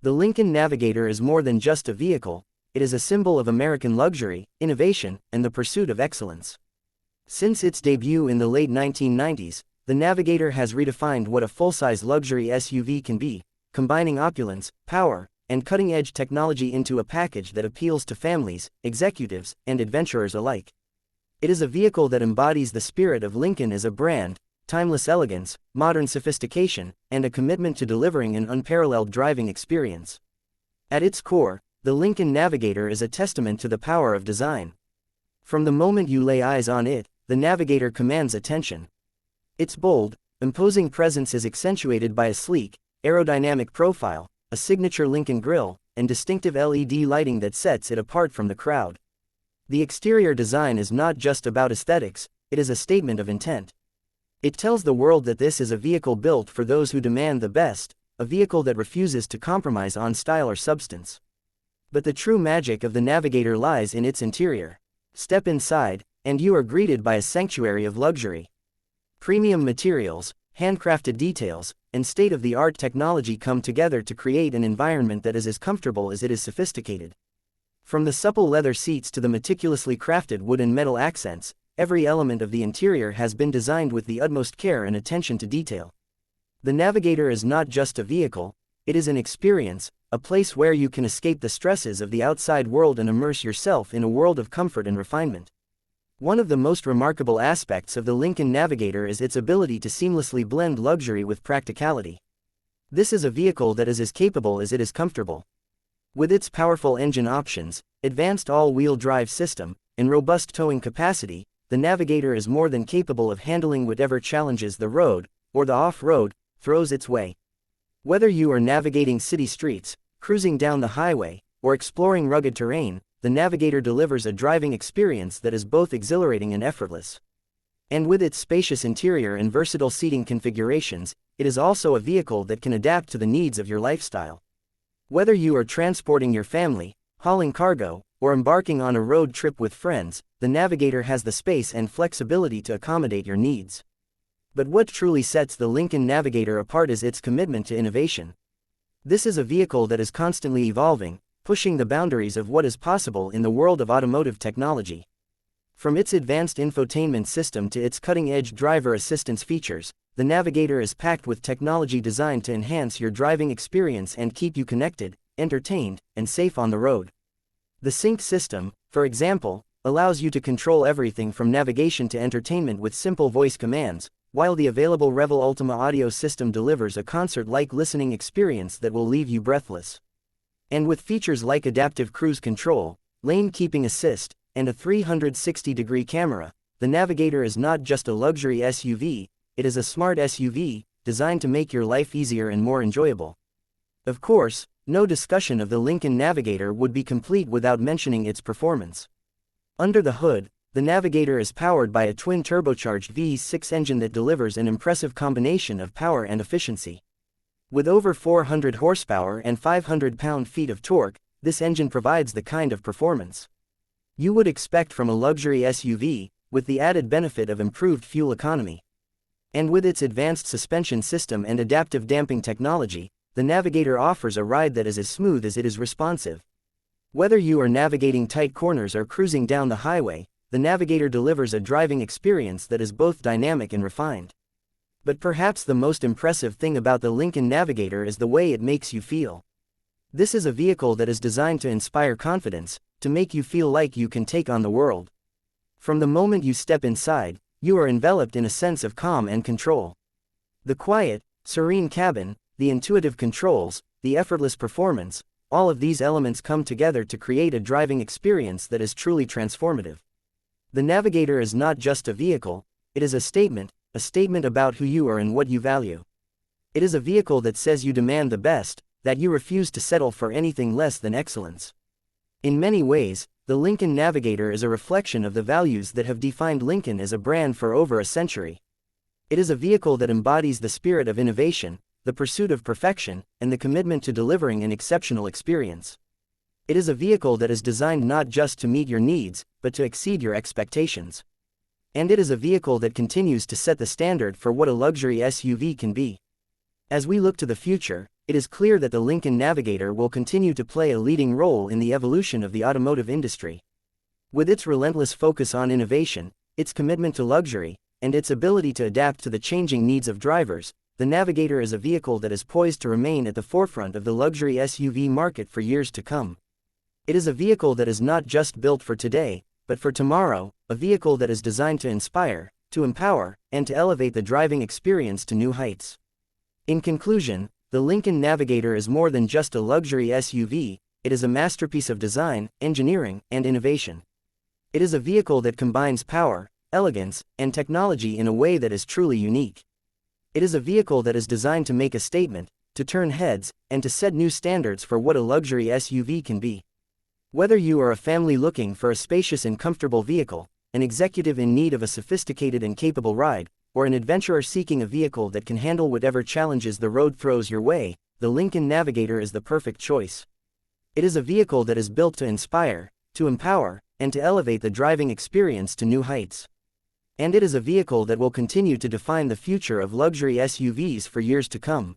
The Lincoln Navigator is more than just a vehicle, it is a symbol of American luxury, innovation, and the pursuit of excellence. Since its debut in the late 1990s, the Navigator has redefined what a full-size luxury SUV can be, combining opulence, power, and cutting-edge technology into a package that appeals to families, executives, and adventurers alike. It is a vehicle that embodies the spirit of Lincoln as a brand, timeless elegance, modern sophistication, and a commitment to delivering an unparalleled driving experience. At its core, the Lincoln Navigator is a testament to the power of design. From the moment you lay eyes on it, the Navigator commands attention. Its bold, imposing presence is accentuated by a sleek, aerodynamic profile, a signature Lincoln grille, and distinctive LED lighting that sets it apart from the crowd. The exterior design is not just about aesthetics, it is a statement of intent. It tells the world that this is a vehicle built for those who demand the best, a vehicle that refuses to compromise on style or substance. But the true magic of the Navigator lies in its interior. Step inside, and you are greeted by a sanctuary of luxury. Premium materials, handcrafted details, and state-of-the-art technology come together to create an environment that is as comfortable as it is sophisticated. From the supple leather seats to the meticulously crafted wood and metal accents, every element of the interior has been designed with the utmost care and attention to detail. The Navigator is not just a vehicle, it is an experience, a place where you can escape the stresses of the outside world and immerse yourself in a world of comfort and refinement. One of the most remarkable aspects of the Lincoln Navigator is its ability to seamlessly blend luxury with practicality. This is a vehicle that is as capable as it is comfortable. With its powerful engine options, advanced all-wheel drive system, and robust towing capacity, the Navigator is more than capable of handling whatever challenges the road, or the off-road, throws its way. Whether you are navigating city streets, cruising down the highway, or exploring rugged terrain, the Navigator delivers a driving experience that is both exhilarating and effortless. And with its spacious interior and versatile seating configurations, it is also a vehicle that can adapt to the needs of your lifestyle. Whether you are transporting your family, hauling cargo, or embarking on a road trip with friends, the Navigator has the space and flexibility to accommodate your needs. But what truly sets the Lincoln Navigator apart is its commitment to innovation. This is a vehicle that is constantly evolving, pushing the boundaries of what is possible in the world of automotive technology. From its advanced infotainment system to its cutting-edge driver assistance features, the Navigator is packed with technology designed to enhance your driving experience and keep you connected, entertained, and safe on the road. The Sync system, for example, allows you to control everything from navigation to entertainment with simple voice commands, while the available Revel Ultima audio system delivers a concert-like listening experience that will leave you breathless. And with features like adaptive cruise control, lane keeping assist, and a 360-degree camera, the Navigator is not just a luxury SUV, it is a smart SUV, designed to make your life easier and more enjoyable. Of course, no discussion of the Lincoln Navigator would be complete without mentioning its performance. Under the hood, the Navigator is powered by a twin-turbocharged V6 engine that delivers an impressive combination of power and efficiency. With over 400 horsepower and 500 pound-feet of torque, this engine provides the kind of performance you would expect from a luxury SUV, with the added benefit of improved fuel economy. And with its advanced suspension system and adaptive damping technology, the Navigator offers a ride that is as smooth as it is responsive. Whether you are navigating tight corners or cruising down the highway, the Navigator delivers a driving experience that is both dynamic and refined. But perhaps the most impressive thing about the Lincoln Navigator is the way it makes you feel. This is a vehicle that is designed to inspire confidence, to make you feel like you can take on the world. From the moment you step inside, you are enveloped in a sense of calm and control. The quiet, serene cabin, the intuitive controls, the effortless performance, all of these elements come together to create a driving experience that is truly transformative. The Navigator is not just a vehicle, it is a statement about who you are and what you value. It is a vehicle that says you demand the best, that you refuse to settle for anything less than excellence. In many ways, the Lincoln Navigator is a reflection of the values that have defined Lincoln as a brand for over a century. It is a vehicle that embodies the spirit of innovation, the pursuit of perfection, and the commitment to delivering an exceptional experience. It is a vehicle that is designed not just to meet your needs, but to exceed your expectations. And it is a vehicle that continues to set the standard for what a luxury SUV can be. As we look to the future, it is clear that the Lincoln Navigator will continue to play a leading role in the evolution of the automotive industry. With its relentless focus on innovation, its commitment to luxury, and its ability to adapt to the changing needs of drivers, the Navigator is a vehicle that is poised to remain at the forefront of the luxury SUV market for years to come. It is a vehicle that is not just built for today, but for tomorrow, a vehicle that is designed to inspire, to empower, and to elevate the driving experience to new heights. In conclusion, the Lincoln Navigator is more than just a luxury SUV, it is a masterpiece of design, engineering, and innovation. It is a vehicle that combines power, elegance, and technology in a way that is truly unique. It is a vehicle that is designed to make a statement, to turn heads, and to set new standards for what a luxury SUV can be. Whether you are a family looking for a spacious and comfortable vehicle, an executive in need of a sophisticated and capable ride, or an adventurer seeking a vehicle that can handle whatever challenges the road throws your way, the Lincoln Navigator is the perfect choice. It is a vehicle that is built to inspire, to empower, and to elevate the driving experience to new heights. And it is a vehicle that will continue to define the future of luxury SUVs for years to come.